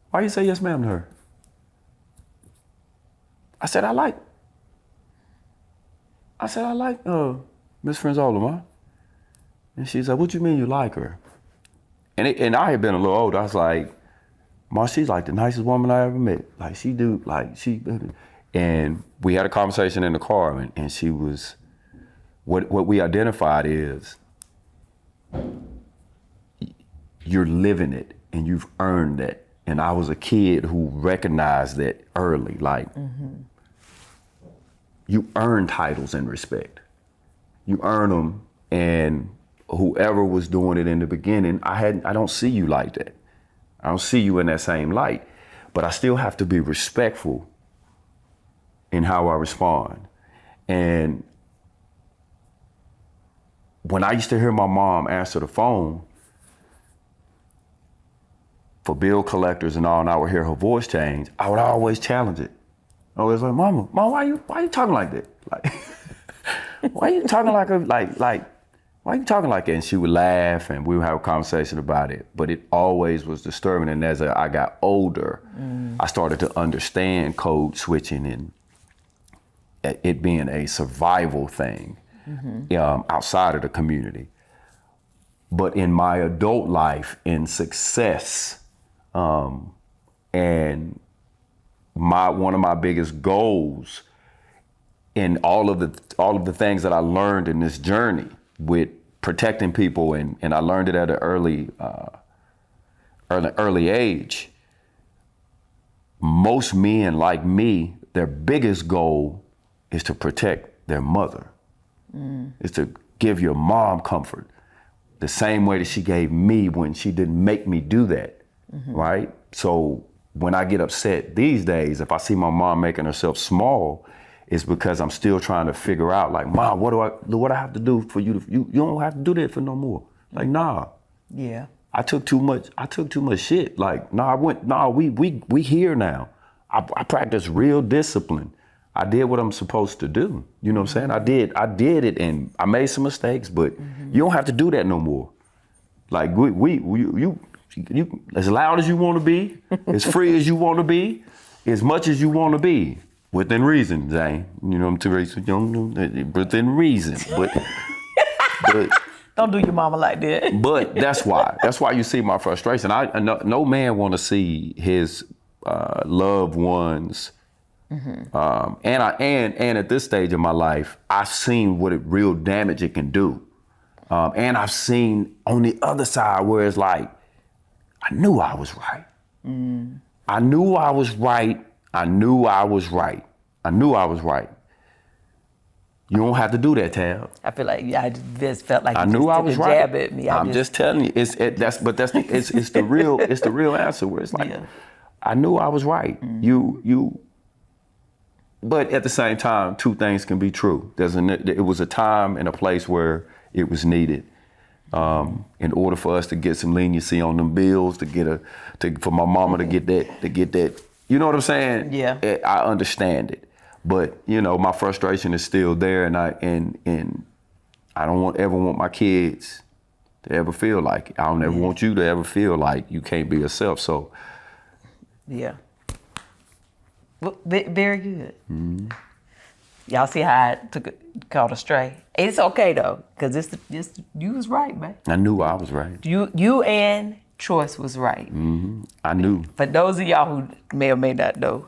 why you say yes, ma'am to her? I said, I like Miss Frenzola, Ma. And she said, what you mean you like her? And I had been a little older. I was like, Ma, she's like the nicest woman I ever met. Like and we had a conversation in the car, and she was, what we identified is, you're living it and you've earned it. And I was a kid who recognized that early, like, you earn titles and respect. You earn them, and whoever was doing it in the beginning, I don't see you like that. I don't see you in that same light, but I still have to be respectful in how I respond. And when I used to hear my mom answer the phone for bill collectors and all, and I would hear her voice change, I would always challenge it. I was like, Mom, why you talking like that? Like, why you talking why you talking like that? And she would laugh, and we would have a conversation about it. But it always was disturbing. And as I got older, I started to understand code switching and it being a survival thing outside of the community. But in my adult life, in success, and one of my biggest goals in all of the things that I learned in this journey with protecting people, and I learned it at an early age. Most men like me, their biggest goal is to protect their mother. Is to give your mom comfort the same way that she gave me when she didn't make me do that, right? So when I get upset these days, if I see my mom making herself small, it's because I'm still trying to figure out, like, Mom, what do I have to do for you to, you don't have to do that for no more. Like, nah. Yeah. I took too much shit. Like, we here now. I practice real discipline. I did what I'm supposed to do. You know what I'm saying? I did it, and I made some mistakes, but you don't have to do that no more. Like, you as loud as you want to be, as free as you want to be, as much as you want to be. Within reason, Zane. You know, I'm too racist, within reason. But Don't do your mama like that. But that's why. That's why you see my frustration. No man want to see his loved ones. And at this stage of my life, I've seen what real damage it can do. And I've seen on the other side where it's like, I knew I was right. I knew I was right. I knew I was right. I knew I was right. You don't have to do that, Tab. I feel like I just felt like I you knew just I took was a right. jab at me. I'm just telling you, it's the real answer where it's like, Yeah. I knew I was right. But at the same time, two things can be true. It was a time and a place where it was needed. In order for us to get some leniency on them bills, for my mama to get that, you know what I'm saying? Yeah. I understand it, but my frustration is still there, and I don't ever want my kids to ever feel like it. I don't ever want you to ever feel like you can't be yourself. So. Yeah. Well, very good. Y'all see how I caught astray? It's okay though, cause you was right, man. I knew I was right. You and Choice was right. I knew. For those of y'all who may or may not know,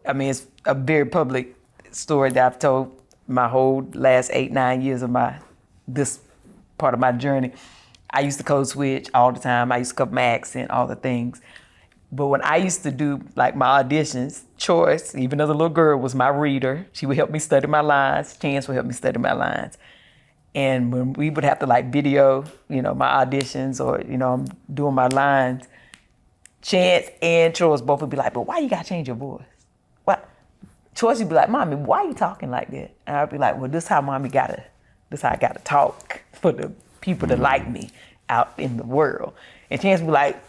I mean, it's a very public story that I've told my whole last 8-9 years of this part of my journey. I used to code switch all the time. I used to cover my accent, all the things. But when I used to do like my auditions, Choice, even as a little girl, was my reader. She would help me study my lines. Chance would help me study my lines. And when we would have to like video, my auditions or, I'm doing my lines, Chance and Choice both would be like, but why you gotta change your voice? What? Choice would be like, Mommy, why you talking like that? And I'd be like, well, this how I gotta talk for the people to like me out in the world. And Chance would be like,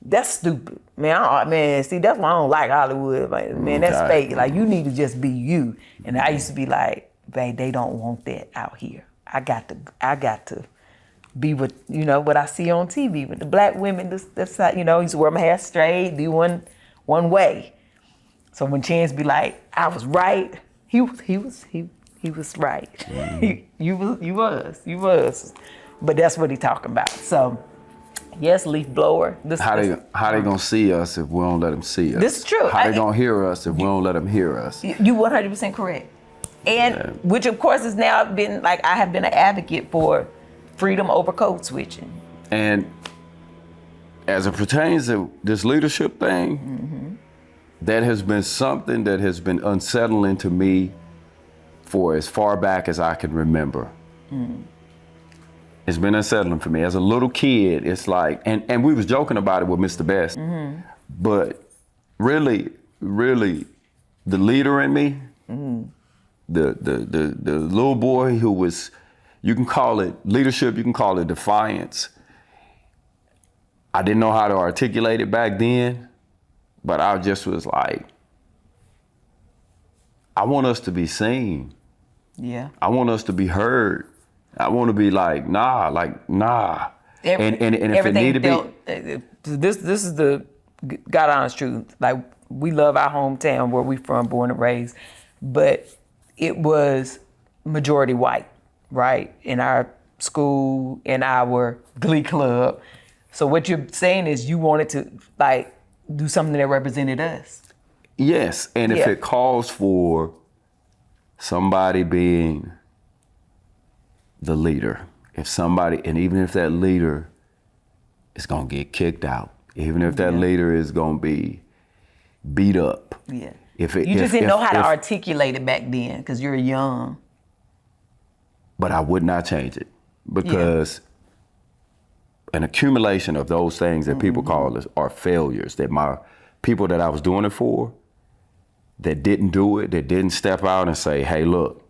that's stupid, man. See, that's why I don't like Hollywood. Like, man, that's fake. Like, you need to just be you. And I used to be like, babe, they don't want that out here. I got to be with, what I see on TV with the black women. That's how, used to wear my hair straight, be one way. So when Chance be like, I was right, he was right. You was. But that's what he talking about. So. Yes, leaf blower. How they gonna see us if we don't let them see us? This is true. How they gonna hear us if we don't let them hear us? You 100% correct. And which of course has now been like, I have been an advocate for freedom over code switching. And as it pertains to this leadership thing, that has been something that has been unsettling to me for as far back as I can remember. It's been unsettling for me. As a little kid, it's like, and we was joking about it with Mr. Best, but really, the leader in me, the little boy who was, you can call it leadership, you can call it defiance. I didn't know how to articulate it back then, but I just was like, I want us to be seen. Yeah. I want us to be heard. I want to be like, nah. And if it need to be. This is the God honest truth. Like, we love our hometown where we from, born and raised, but it was majority white, right? In our school, in our glee club. So what you're saying is you wanted to like do something that represented us. Yes, and if it calls for somebody being the leader, and even if that leader is gonna get kicked out, even if that leader is gonna be beat up. Yeah. You just didn't know how to articulate it back then because you're young. But I would not change it because an accumulation of those things that people call are failures, that my people that I was doing it for, that didn't do it, that didn't step out and say, hey, look,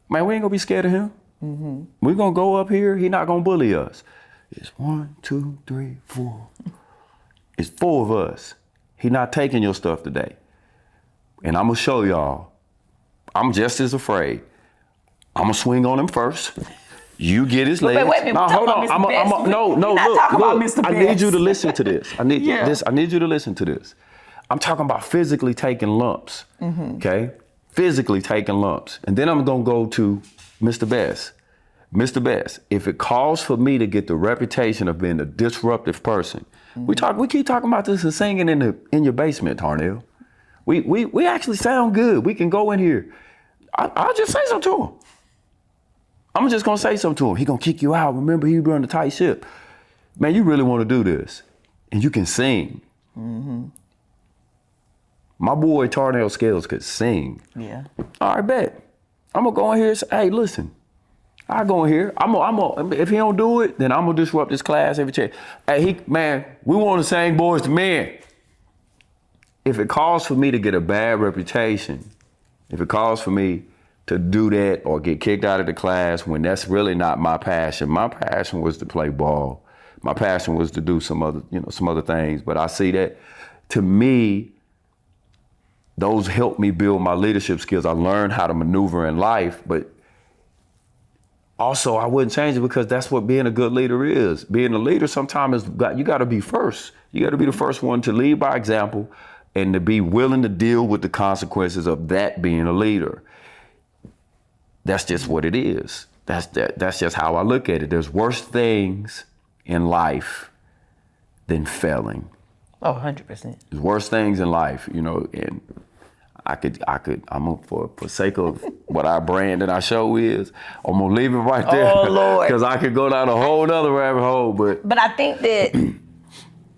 man, we ain't gonna be scared of him. We're gonna go up here, he not gonna bully us. It's 1, 2, 3, 4. It's 4 of us. He not taking your stuff today. And I'm gonna show y'all, I'm just as afraid. I'm gonna swing on him first. You get his legs. Wait a minute, hold on. Look. I need you to listen to this. I need you to listen to this. I'm talking about physically taking lumps, okay? Physically taking lumps. And then I'm gonna go to Mr. Best. Mr. Best, if it calls for me to get the reputation of being a disruptive person, we keep talking about this and singing in your basement, Tarnell. We actually sound good. We can go in here. I'll just say something to him. I'm just gonna say something to him. He gonna kick you out. Remember, he run a tight ship. Man, you really wanna do this, and you can sing. My boy Tarnell Scales could sing. Yeah. All right, bet. I'm gonna go in here and say, hey, listen, I go in here. If he don't do it, then I'm gonna disrupt this class every chance. Hey, man, we want to sing boys to men. If it calls for me to get a bad reputation, if it calls for me to do that or get kicked out of the class when that's really not my passion was to play ball. My passion was to do some other things. But I see that, to me, those helped me build my leadership skills. I learned how to maneuver in life, but also I wouldn't change it because that's what being a good leader is. Being a leader sometimes you got to be first. You got to be the first one to lead by example and to be willing to deal with the consequences of that being a leader. That's just what it is. That's just how I look at it. There's worse things in life than failing. Oh, 100%. There's worse things in life, and for sake of what our brand and our show is, I'm gonna leave it right there. Oh, Lord. Because I could go down a whole nother rabbit hole, but I think that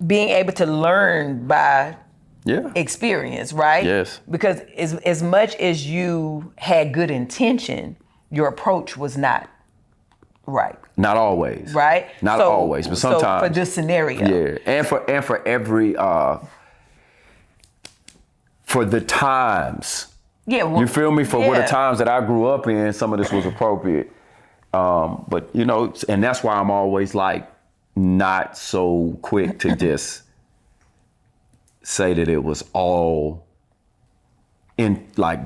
being able to learn by yeah, experience, right? Yes. Because as much as you had good intention, your approach was not right. Not always. Right? Not always, but sometimes. So for this scenario. Yeah, and for every for the times. Yeah. Well, you feel me? For what the times that I grew up in, some of this was appropriate. But and that's why I'm always like not so quick to just say that it was all in like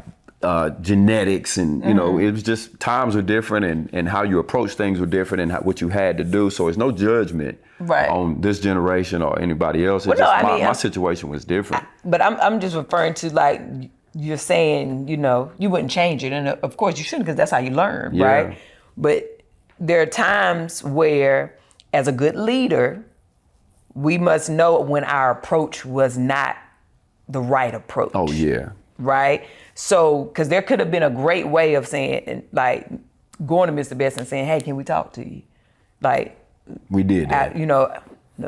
genetics and it was just times were different and how you approach things were different and what you had to do. So it's no judgment on this generation or anybody else. It's my situation was different. But I'm just referring to like you're saying, you wouldn't change it. And of course you shouldn't because that's how you learn, right? But there are times where as a good leader, we must know when our approach was not the right approach. Oh, yeah. Right? So, because there could have been a great way of saying, like, going to Mr. Best and saying, hey, can we talk to you? Like, we did that. No. He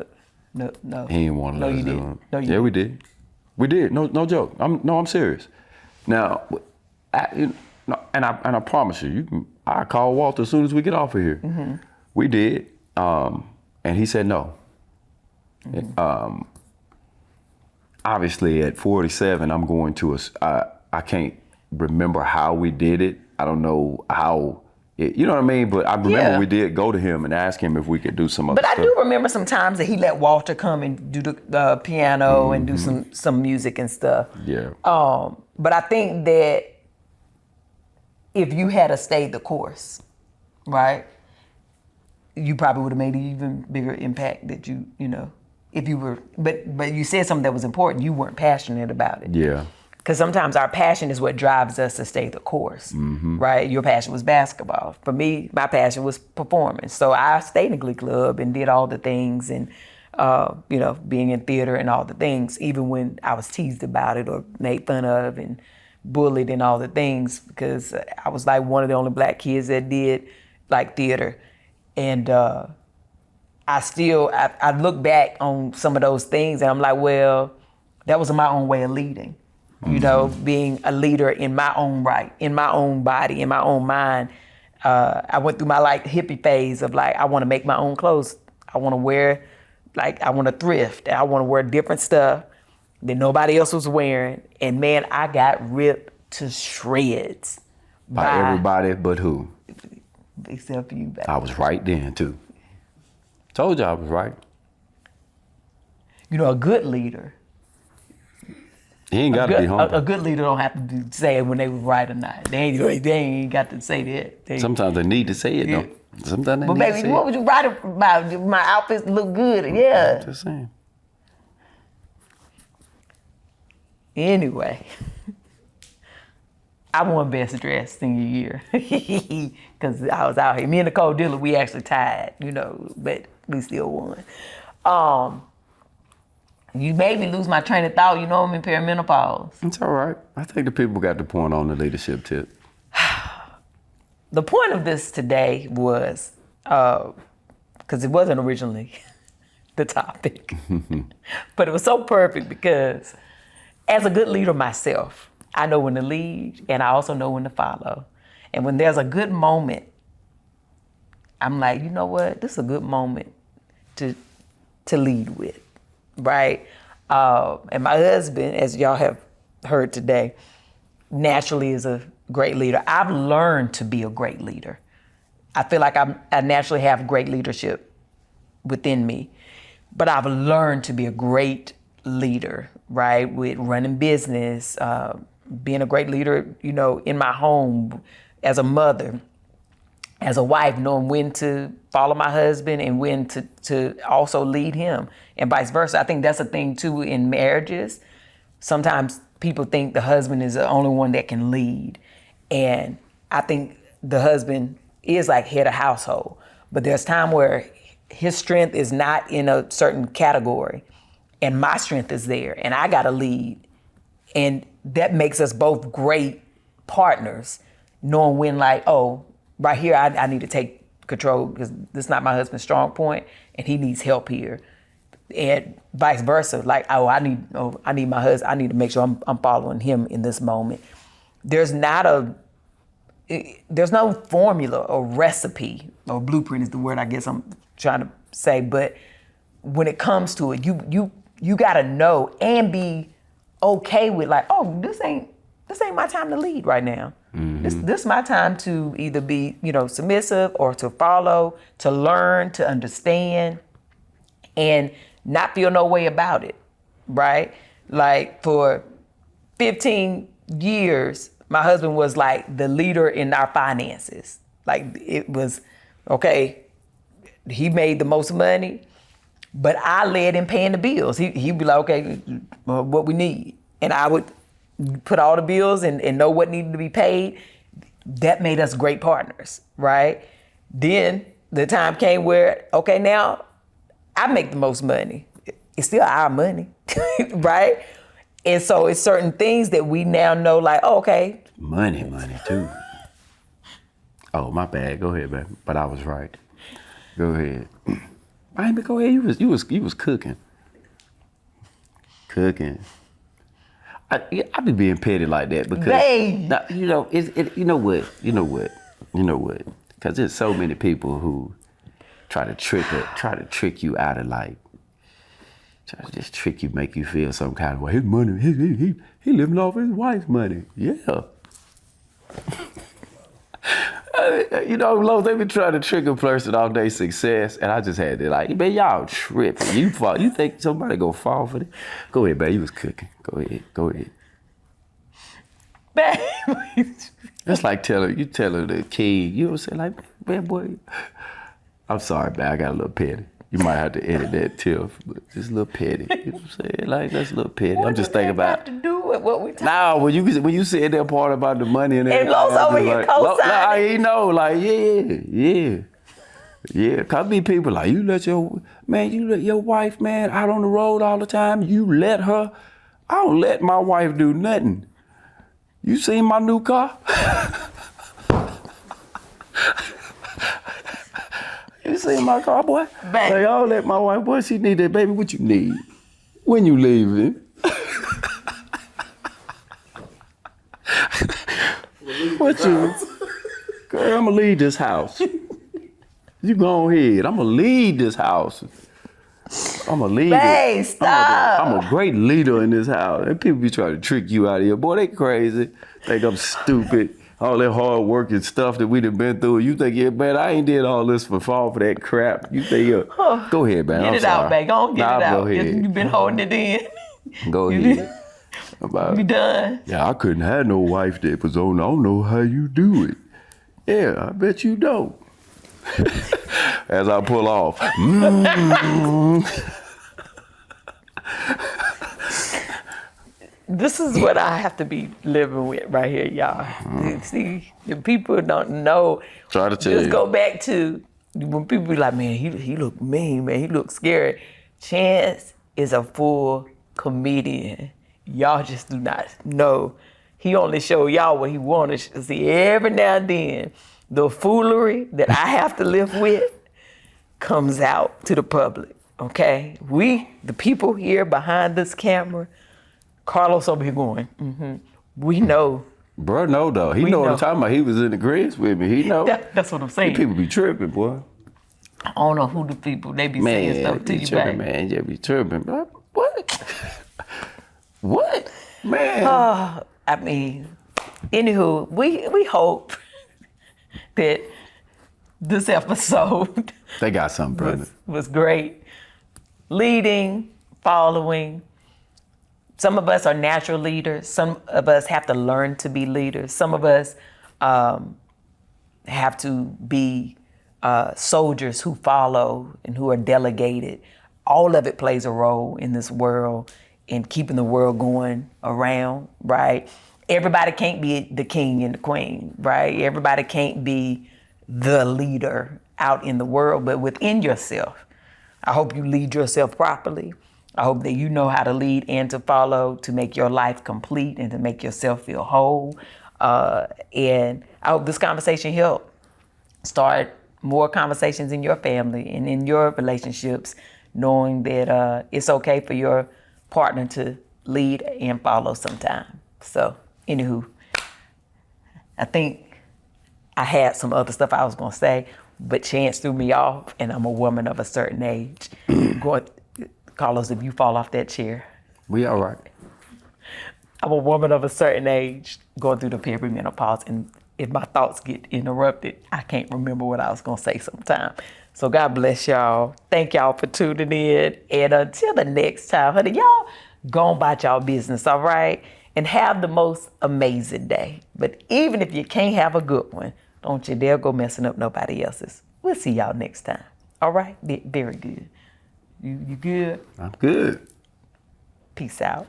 didn't want to let us do it. No, you didn't. We did. We did. No joke. I'm serious. Now, and I promise you, I call Walter as soon as we get off of here. Mm-hmm. We did. And he said no. Mm-hmm. Obviously, at 47, I'm going to I can't remember how we did it. I don't know how, you know what I mean? But I remember we did go to him and ask him if we could do some other stuff. But I do remember some times that he let Walter come and do the piano and do some music and stuff. Yeah. But I think that if you had stayed the course, right, you probably would have made an even bigger impact that if you were, but you said something that was important. You weren't passionate about it. Yeah. Because sometimes our passion is what drives us to stay the course, right? Your passion was basketball. For me, my passion was performance. So I stayed in the Glee Club and did all the things and, being in theater and all the things, even when I was teased about it or made fun of and bullied and all the things, because I was like one of the only black kids that did like theater. And I look back on some of those things and I'm like, well, that was my own way of leading. Being a leader in my own right, in my own body, in my own mind. I went through my hippie phase of I want to make my own clothes. I want to wear, I want to thrift. I want to wear different stuff that nobody else was wearing. And man, I got ripped to shreds. By everybody but who? Except for you, baby. I was right then too. Told you I was right. A good leader. He ain't got to be humble. A good leader don't have to say when they were right or not. They ain't got to say that. Sometimes they need to say it, though. Sometimes they need to say it. But baby, what would you write about? My outfits look good. Yeah. Just saying. Anyway, I won best dressed senior year because I was out here. Me and Nicole Dillard, we actually tied, but we still won. You made me lose my train of thought. I'm in perimenopause. It's all right. I think the people got the point on the leadership tip. The point of this today was, because it wasn't originally the topic, but it was so perfect because as a good leader myself, I know when to lead and I also know when to follow. And when there's a good moment, I'm like, you know what? This is a good moment to lead with, right? And my husband, as y'all have heard today, naturally is a great leader. I've learned to be a great leader. I feel like I naturally have great leadership within me, but I've learned to be a great leader, right? With running business, being a great leader, in my home, as a mother, as a wife, knowing when to follow my husband and when to also lead him and vice versa. I think that's a thing too in marriages. Sometimes people think the husband is the only one that can lead. And I think the husband is like head of household, but there's time where his strength is not in a certain category and my strength is there and I gotta lead. And that makes us both great partners, knowing when right here, I need to take control because this is not my husband's strong point and he needs help here. And vice versa, I need my husband, I need to make sure I'm following him in this moment. There's no formula or recipe or blueprint is the word I guess I'm trying to say, but when it comes to it, you gotta know and be okay with this ain't my time to lead right now. Mm-hmm. This is my time to either be, submissive or to follow, to learn, to understand, and not feel no way about it, right? Like for 15 years, my husband was like the leader in our finances. Like it was, okay, he made the most money, but I led in paying the bills. He'd be like, okay, what we need. And I would put all the bills and know what needed to be paid. That made us great partners, right? Then the time came where, okay, now I make the most money. It's still our money, right? And so it's certain things that we now know okay. Money too. Oh, my bad. Go ahead, baby. But I was right. Go ahead. Baby, go ahead. You was cooking. I be being petty like that because you know what? Because there's so many people who try to trick you out of try to just trick you, make you feel some kind of way. His money, he living off his wife's money. Yeah. They be trying to trick a person off their success, and I just had to man, y'all tripping. You think somebody gonna fall for this? Go ahead, babe. You was cooking. Go ahead. Babe. That's like telling the kid, say man, boy, I'm sorry, man, I got a little petty. You might have to edit that too, but just a little petty. You know what I'm saying? That's a little petty. I'm just thinking about. What does that have to do with what we talking? Nah, when you said that part about the money and everything. And Lowe's over here co-signing. Yeah. Cause these people you let your wife, man, out on the road all the time. You let her. I don't let my wife do nothing. You seen my new car? You seen my car, boy? I don't let my wife, boy, she need that, baby. What you need? When you leaving? What you? Girl, I'm gonna leave this house. You go ahead. I'm gonna lead this house. I'm gonna lead it. Stop. I'm a great leader in this house. And people be trying to trick you out of here. Boy, they crazy. Think I'm stupid. All that hard work and stuff that we done been through. You think, yeah, man, I ain't did all this for fall for that crap. You think, go ahead, man. Get it out, man. Go get it out. Go ahead. You've been holding it in. Go ahead. You done. Yeah, I couldn't have no wife that was on. I don't know how you do it. Yeah, I bet you don't. As I pull off. This is what I have to be living with right here, y'all. See, the people don't know. Try to tell you. Just go back to when people be like, man, he look mean, man, he look scary. Chance is a full comedian. Y'all just do not know. He only show y'all what he want to see. Every now and then, the foolery that I have to live with comes out to the public, okay? We, the people here behind this camera, Carlos over here going, we know. Bro, no, though. He know what I'm talking about. He was in the grits with me. He know. That's what I'm saying. People be tripping, boy. I don't know who the people, they be saying stuff to you, tripping, man. They be tripping, bro. What? What? Man. I mean, anywho, we hope that this episode they got something, brother. Was great. Leading, following. Some of us are natural leaders. Some of us have to learn to be leaders. Some of us have to be soldiers who follow and who are delegated. All of it plays a role in this world in keeping the world going around, right? Everybody can't be the king and the queen, right? Everybody can't be the leader out in the world, but within yourself, I hope you lead yourself properly. I hope that you know how to lead and to follow to make your life complete and to make yourself feel whole. And I hope this conversation helped start more conversations in your family and in your relationships, knowing that it's okay for your partner to lead and follow sometime. So, anywho, I think I had some other stuff I was gonna say, but Chance threw me off, and I'm a woman of a certain age. Carlos, if you fall off that chair. We all right. I'm a woman of a certain age going through the perimenopause, and if my thoughts get interrupted, I can't remember what I was gonna say sometime. So God bless y'all. Thank y'all for tuning in. And until the next time, honey, y'all go about y'all business, all right? And have the most amazing day. But even if you can't have a good one, don't you dare go messing up nobody else's. We'll see y'all next time. All right? Very good. You good? I'm good. Peace out.